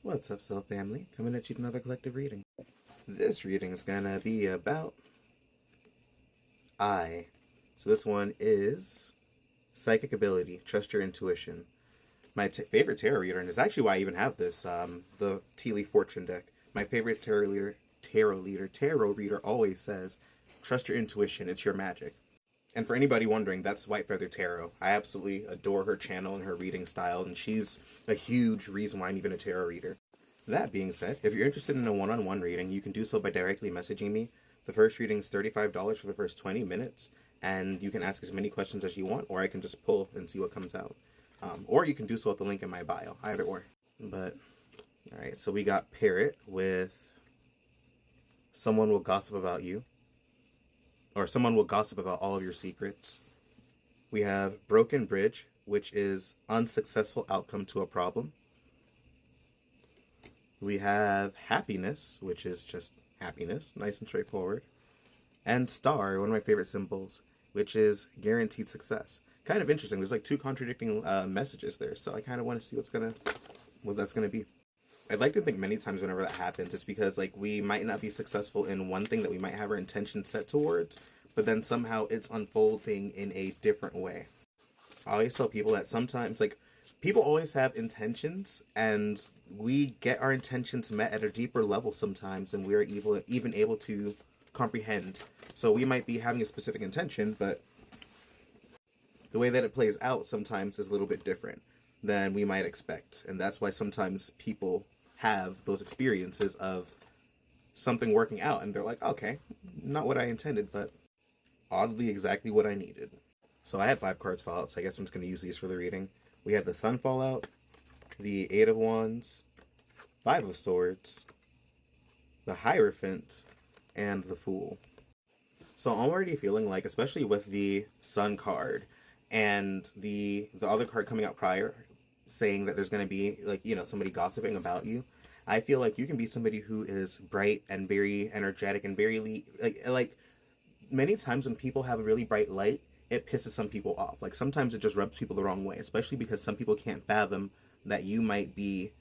What's up, Soul Family? Coming at you with another collective reading. This reading is gonna be about I. So this one is Psychic Ability, Trust Your Intuition. My favorite tarot reader, and it's actually why I even have this, the Tea Leaf Fortune deck. My favorite tarot reader always says, trust your intuition, it's your magic. And for anybody wondering, that's White Feather Tarot. I absolutely adore her channel and her reading style, and she's a huge reason why I'm even a tarot reader. That being said, if you're interested in a one-on-one reading, you can do so by directly messaging me. The first reading is $35 for the first 20 minutes, and you can ask as many questions as you want, or I can just pull and see what comes out. Or you can do so at the link in my bio, either or. But, alright, so we got Parrot with someone will gossip about you, or someone will gossip about all of your secrets. We have Broken Bridge, which is unsuccessful outcome to a problem. We have Happiness, which is just happiness, nice and straightforward. And Star, one of my favorite symbols, which is guaranteed success. Kind of interesting. There's like two contradicting messages there, so I kind of want to see what that's gonna be. I'd like to think many times whenever that happens, it's because like we might not be successful in one thing that we might have our intention set towards, but then somehow it's unfolding in a different way. I always tell people that sometimes like people always have intentions, and we get our intentions met at a deeper level sometimes than we're even able to comprehend. So we might be having a specific intention, but the way that it plays out sometimes is a little bit different than we might expect. And that's why sometimes people have those experiences of something working out and they're like, okay, not what I intended, but oddly exactly what I needed. So I had 5 cards fall out, so I guess I'm just going to use these for the reading. We had the Sun fall out, the 8 of Wands, 5 of Swords, the Hierophant, and the Fool. So I'm already feeling like, especially with the Sun card and the other card coming out prior, saying that there's going to be, like, you know, somebody gossiping about you, I feel like you can be somebody who is bright and very energetic and very, like many times when people have a really bright light, it pisses some people off. Like, sometimes it just rubs people the wrong way, especially because some people can't fathom that you might be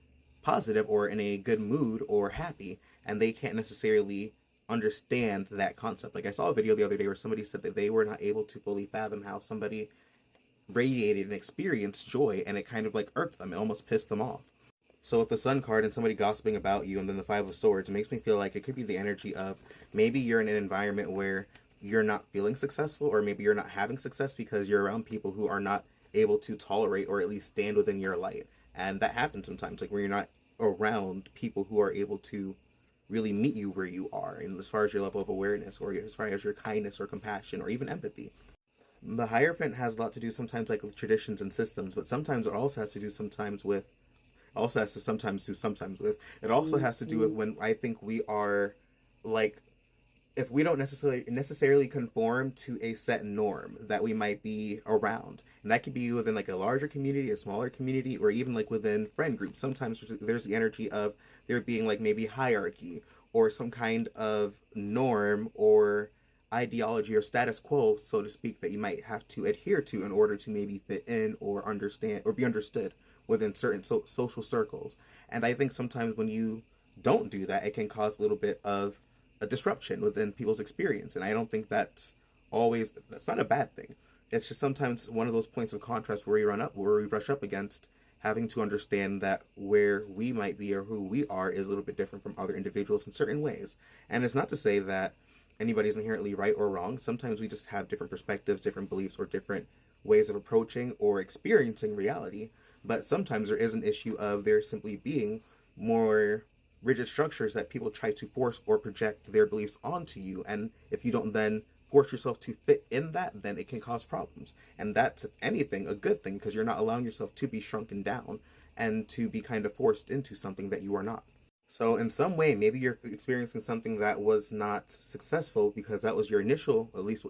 positive or in a good mood or happy, and they can't necessarily understand that concept. Like, I saw a video the other day where somebody said that they were not able to fully fathom how somebody radiated and experienced joy, and it kind of like irked them. It almost pissed them off. So with the Sun card and somebody gossiping about you and then the 5 of Swords, it makes me feel like it could be the energy of maybe you're in an environment where you're not feeling successful, or maybe you're not having success because you're around people who are not able to tolerate or at least stand within your light. And that happens sometimes, like when you're not around people who are able to really meet you where you are, and as far as your level of awareness, or as far as your kindness or compassion or even empathy. The Hierophant has a lot to do sometimes like with traditions and systems, but sometimes it also has to do sometimes with it also has to do with when I think we are like, if we don't necessarily conform to a set norm that we might be around. And that could be within like a larger community, a smaller community, or even like within friend groups. Sometimes there's the energy of there being like maybe hierarchy or some kind of norm or ideology or status quo, so to speak, that you might have to adhere to in order to maybe fit in or understand or be understood within certain social circles. And I think sometimes when you don't do that, it can cause a little bit of a disruption within people's experience. And I don't think that's not a bad thing. It's just sometimes one of those points of contrast where we brush up against having to understand that where we might be or who we are is a little bit different from other individuals in certain ways. And it's not to say that anybody's inherently right or wrong. Sometimes we just have different perspectives, different beliefs, or different ways of approaching or experiencing reality. But sometimes there is an issue of there simply being more rigid structures that people try to force or project their beliefs onto you. And if you don't then force yourself to fit in that, then it can cause problems. And that's, if anything, a good thing, because you're not allowing yourself to be shrunken down and to be kind of forced into something that you are not. So in some way, maybe you're experiencing something that was not successful because that was your initial, at least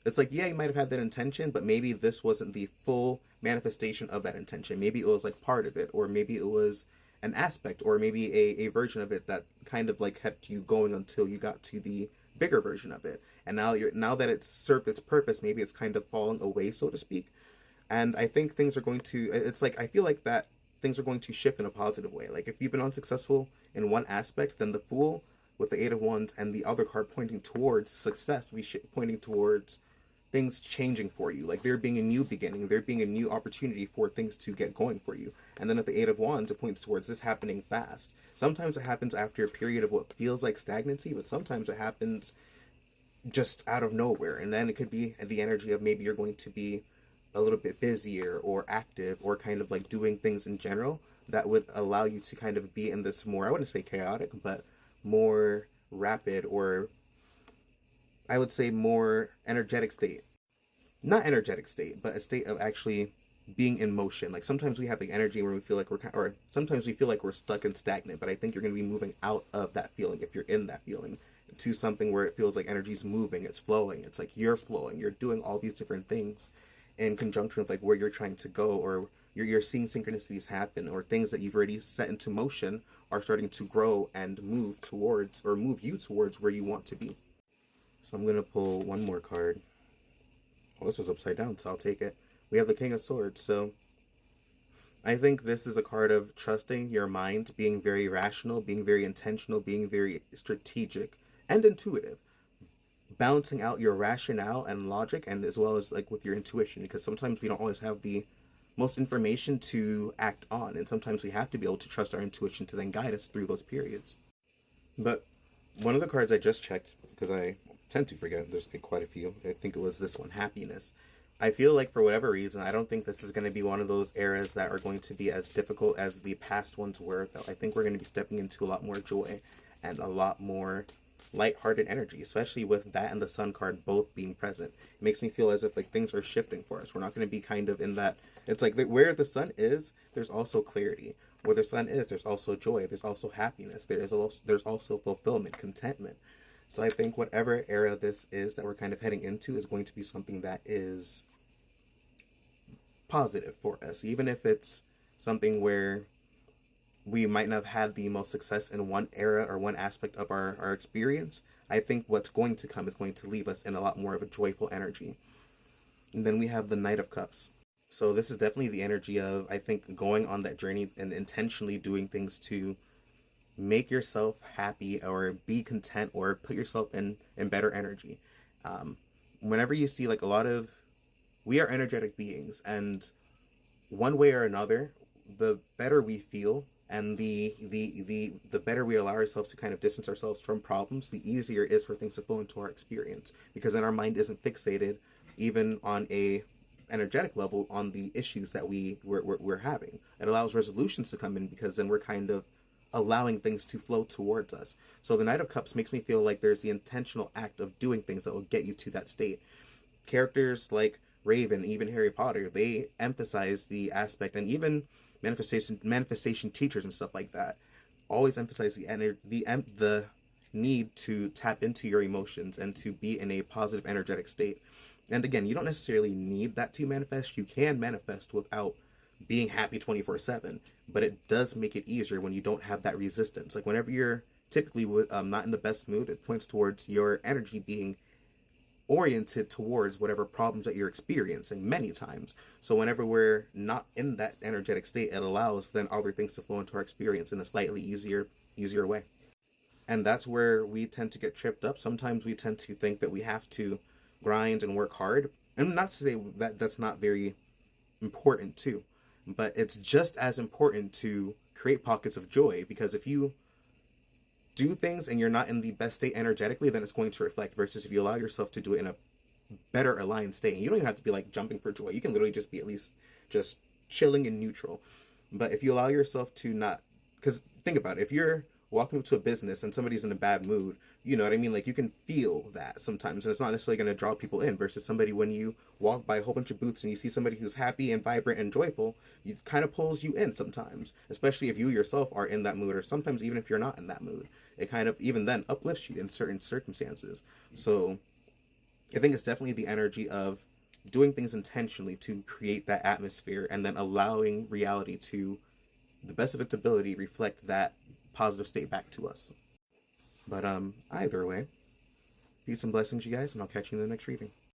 it's like, yeah, you might have had that intention, but maybe this wasn't the full manifestation of that intention. Maybe it was like part of it, or maybe it was an aspect, or maybe a version of it that kind of like kept you going until you got to the bigger version of it. And now that it's served its purpose, maybe it's kind of falling away, so to speak. And I think things are going to, it's like, I feel like that things are going to shift in a positive way. Like if you've been unsuccessful in one aspect, then the Fool with the Eight of Wands and the other card pointing towards success, pointing towards things changing for you, like there being a new beginning, there being a new opportunity for things to get going for you. And then at the Eight of Wands, it points towards this happening fast. Sometimes it happens after a period of what feels like stagnancy, but sometimes it happens just out of nowhere. And then it could be the energy of maybe you're going to be a little bit busier or active or kind of like doing things in general that would allow you to kind of be in this more, I wouldn't say chaotic, but more rapid, or I would say more energetic state. Not energetic state, but a state of actually being in motion. Like sometimes we have the energy where we feel like or sometimes we feel like we're stuck and stagnant, but I think you're going to be moving out of that feeling if you're in that feeling to something where it feels like energy's moving, it's flowing, it's like you're flowing, you're doing all these different things in conjunction with like where you're trying to go, or you're seeing synchronicities happen, or things that you've already set into motion are starting to grow and move towards, or move you towards where you want to be. So I'm going to pull one more card. Well, this was upside down, so I'll take it. We have the King of Swords. So I think this is a card of trusting your mind, being very rational, being very intentional, being very strategic and intuitive, balancing out your rationale and logic, and as well as like with your intuition, because sometimes we don't always have the most information to act on, and sometimes we have to be able to trust our intuition to then guide us through those periods. But one of the cards I just checked, because I tend to forget, there's quite a few, I think it was this one, Happiness. I feel like for whatever reason, I don't think this is going to be one of those eras that are going to be as difficult as the past ones were, though. I think we're going to be stepping into a lot more joy and a lot more lighthearted energy, especially with that and the Sun card both being present. It makes me feel as if like things are shifting for us. We're not going to be kind of in that, it's like where the Sun is, there's also clarity. Where the Sun is, there's also joy, there's also happiness, there's also fulfillment, contentment. So I think whatever era this is that we're kind of heading into is going to be something that is positive for us, even if it's something where we might not have had the most success in one era or one aspect of our experience. I think what's going to come is going to leave us in a lot more of a joyful energy. And then we have the Knight of Cups. So this is definitely the energy of, I think, going on that journey and intentionally doing things to make yourself happy or be content or put yourself in better energy. Whenever you see like a lot of, we are energetic beings, and one way or another, the better we feel and the better we allow ourselves to kind of distance ourselves from problems, the easier it is for things to flow into our experience, because then our mind isn't fixated even on a energetic level on the issues that we're having. It allows resolutions to come in, because then we're kind of allowing things to flow towards us. So the Knight of Cups makes me feel like there's the intentional act of doing things that will get you to that state. Characters like Raven, even Harry Potter, they emphasize the aspect, and even manifestation teachers and stuff like that always emphasize the need to tap into your emotions and to be in a positive energetic state. And again, you don't necessarily need that to manifest. You can manifest without being happy 24/7, but it does make it easier when you don't have that resistance. Like whenever you're typically not in the best mood, it points towards your energy being oriented towards whatever problems that you're experiencing many times. So whenever we're not in that energetic state, it allows then other things to flow into our experience in a slightly easier way. And that's where we tend to get tripped up. Sometimes we tend to think that we have to grind and work hard. And not to say that that's not very important too, but it's just as important to create pockets of joy, because if you do things and you're not in the best state energetically, then it's going to reflect, versus if you allow yourself to do it in a better aligned state. And you don't even have to be like jumping for joy. You can literally just be at least just chilling in neutral. But if you allow yourself to not, because think about it, if you're walking into a business and somebody's in a bad mood, you know what I mean? Like you can feel that sometimes, and it's not necessarily going to draw people in, versus somebody, when you walk by a whole bunch of booths and you see somebody who's happy and vibrant and joyful, it kind of pulls you in sometimes, especially if you yourself are in that mood, or sometimes even if you're not in that mood, it kind of even then uplifts you in certain circumstances. So I think it's definitely the energy of doing things intentionally to create that atmosphere, and then allowing reality to the best of its ability reflect that positive state back to us. But either way, peace and blessings, you guys, and I'll catch you in the next reading.